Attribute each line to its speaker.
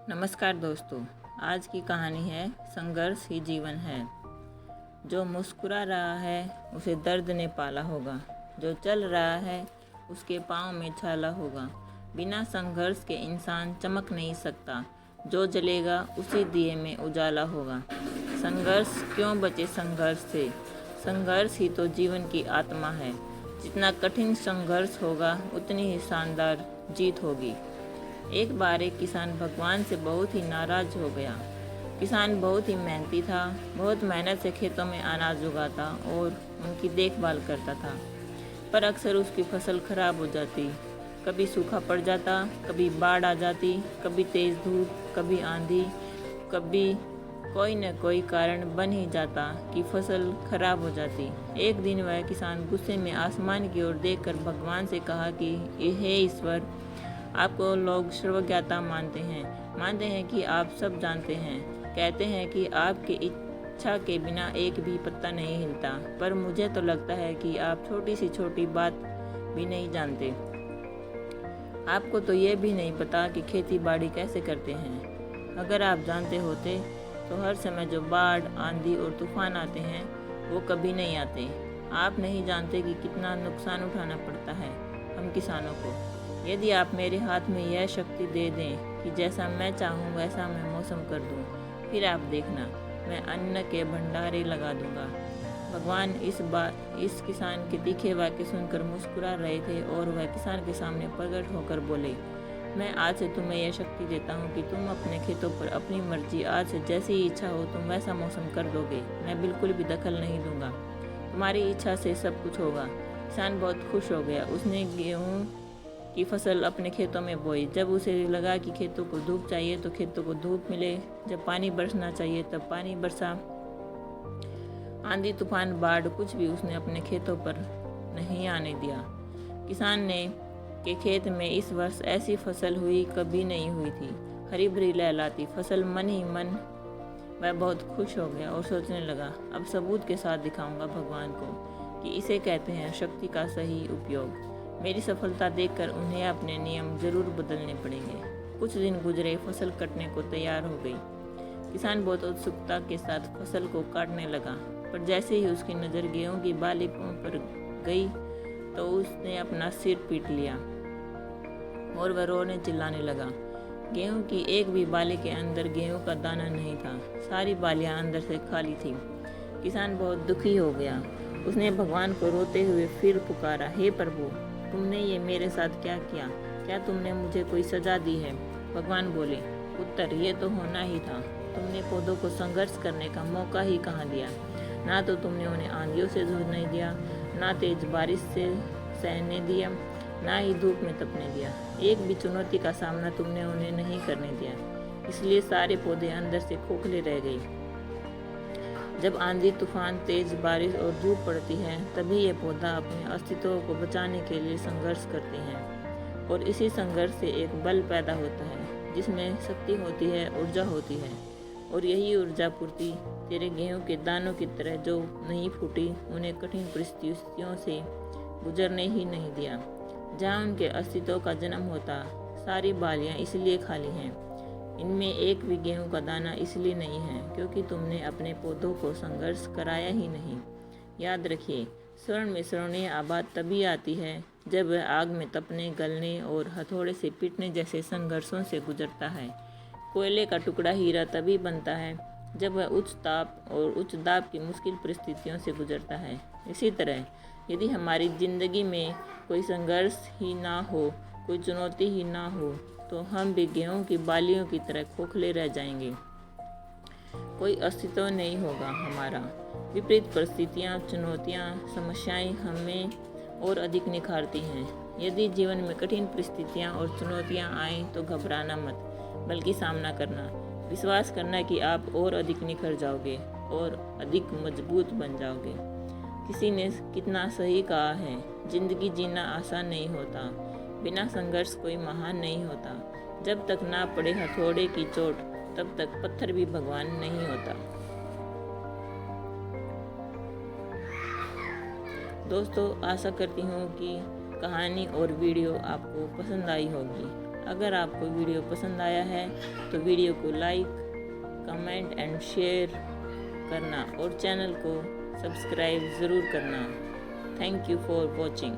Speaker 1: नमस्कार दोस्तों, आज की कहानी है संघर्ष ही जीवन है। जो मुस्कुरा रहा है उसे दर्द ने पाला होगा, जो चल रहा है उसके पाँव में छाला होगा। बिना संघर्ष के इंसान चमक नहीं सकता, जो जलेगा उसी दिए में उजाला होगा। संघर्ष क्यों बचे संघर्ष से? संघर्ष ही तो जीवन की आत्मा है। जितना कठिन संघर्ष होगा उतनी ही शानदार जीत होगी। एक बार एक किसान भगवान से बहुत ही नाराज हो गया। किसान बहुत ही मेहनती था, बहुत मेहनत से खेतों में अनाज उगाता और उनकी देखभाल करता था, पर अक्सर उसकी फसल खराब हो जाती। कभी सूखा पड़ जाता, कभी बाढ़ आ जाती, कभी तेज़ धूप, कभी आंधी, कभी कोई न कोई कारण बन ही जाता कि फसल खराब हो जाती। एक दिन वह किसान गुस्से में आसमान की ओर देखकर भगवान से कहा कि हे ईश्वर, आपको लोग सर्वज्ञता मानते हैं कि आप सब जानते हैं। कहते हैं कि आपकी इच्छा के बिना एक भी पत्ता नहीं हिलता, पर मुझे तो लगता है कि आप छोटी से छोटी बात भी नहीं जानते। आपको तो ये भी नहीं पता कि खेती बाड़ी कैसे करते हैं। अगर आप जानते होते तो हर समय जो बाढ़, आंधी और तूफान आते हैं वो कभी नहीं आते। आप नहीं जानते कि कितना नुकसान उठाना पड़ता है हम किसानों को। यदि आप मेरे हाथ में यह शक्ति दे दें कि जैसा मैं चाहूँ वैसा मैं मौसम कर दूँ, फिर आप देखना, मैं अन्न के भंडारे लगा दूँगा। भगवान इस किसान के तीखे वाक्य सुनकर मुस्कुरा रहे थे और वह किसान के सामने प्रकट होकर बोले, मैं आज से तुम्हें यह शक्ति देता हूँ कि तुम अपने खेतों पर अपनी मर्जी, आज से जैसी इच्छा हो तुम वैसा मौसम कर दोगे। मैं बिल्कुल भी दखल नहीं दूंगा, तुम्हारी इच्छा से सब कुछ होगा। किसान बहुत खुश हो गया। उसने गेहूँ की फसल अपने खेतों में बोई। जब उसे लगा कि खेतों को धूप चाहिए तो खेतों को धूप मिले, जब पानी बरसना चाहिए तब पानी बरसा। आंधी, तूफान, बाढ़ कुछ भी उसने अपने खेतों पर नहीं आने दिया। किसान के खेत में इस वर्ष ऐसी फसल हुई कभी नहीं हुई थी। हरी भरी लहलाती फसल। मन ही मन वह बहुत खुश हो गया और सोचने लगा, अब सबूत के साथ दिखाऊंगा भगवान को कि इसे कहते हैं शक्ति का सही उपयोग। मेरी सफलता देखकर उन्हें अपने नियम जरूर बदलने पड़ेंगे। कुछ दिन गुजरे, फसल कटने को तैयार हो गई। किसान बहुत उत्सुकता के साथ फसल को काटने लगा, पर जैसे ही उसकी नज़र गेहूं की बाली पर गई तो उसने अपना सिर पीट लिया और वह रोने चिल्लाने लगा। गेहूं की एक भी बाली के अंदर गेहूं का दाना नहीं था, सारी बालियां अंदर से खाली थी। किसान बहुत दुखी हो गया। उसने भगवान को रोते हुए फिर पुकारा, हे प्रभु, तुमने ये मेरे साथ क्या किया? क्या तुमने मुझे कोई सजा दी है? भगवान बोले, उत्तर, ये तो होना ही था। तुमने पौधों को संघर्ष करने का मौका ही कहाँ दिया। ना तो तुमने उन्हें आंधियों से जूझने दिया, ना तेज बारिश से सहने दिया, ना ही धूप में तपने दिया। एक भी चुनौती का सामना तुमने उन्हें नहीं करने दिया। इसलिए सारे पौधे अंदर से खोखले रह गए। जब आंधी, तूफान, तेज बारिश और धूप पड़ती है तभी ये पौधा अपने अस्तित्व को बचाने के लिए संघर्ष करते हैं, और इसी संघर्ष से एक बल पैदा होता है जिसमें शक्ति होती है, ऊर्जा होती है। और यही ऊर्जा पूर्ति तेरे गेहूं के दानों की तरह जो नहीं फूटी, उन्हें कठिन परिस्थितियों से गुजरने ही नहीं दिया। जहाँ उनके अस्तित्व का जन्म होता, सारी बालियाँ इसलिए खाली हैं। इनमें एक भी गेहूं का दाना इसलिए नहीं है क्योंकि तुमने अपने पौधों को संघर्ष कराया ही नहीं। याद रखिए, स्वर्ण में स्वर्णीय आबाद तभी आती है जब वह आग में तपने, गलने और हथौड़े से पीटने जैसे संघर्षों से गुजरता है। कोयले का टुकड़ा हीरा तभी बनता है जब वह उच्च ताप और उच्च दाब की मुश्किल परिस्थितियों से गुजरता है। इसी तरह यदि हमारी जिंदगी में कोई संघर्ष ही ना हो, कोई चुनौती ही ना हो, तो हम भी गेहूं की बालियों की तरह खोखले रह जाएंगे। कोई अस्तित्व नहीं होगा हमारा। विपरीत परिस्थितियाँ, चुनौतियाँ, समस्याएं हमें और अधिक निखारती हैं। यदि जीवन में कठिन परिस्थितियाँ और चुनौतियाँ आएँ तो घबराना मत, बल्कि सामना करना। विश्वास करना कि आप और अधिक निखर जाओगे और अधिक मजबूत बन जाओगे। किसी ने कितना सही कहा है, जिंदगी जीना आसान नहीं होता, बिना संघर्ष कोई महान नहीं होता। जब तक ना पड़े हथौड़े की चोट तब तक पत्थर भी भगवान नहीं होता। दोस्तों, आशा करती हूँ कि कहानी और वीडियो आपको पसंद आई होगी। अगर आपको वीडियो पसंद आया है तो वीडियो को लाइक, कमेंट एंड शेयर करना और चैनल को सब्सक्राइब ज़रूर करना। Thank you for watching.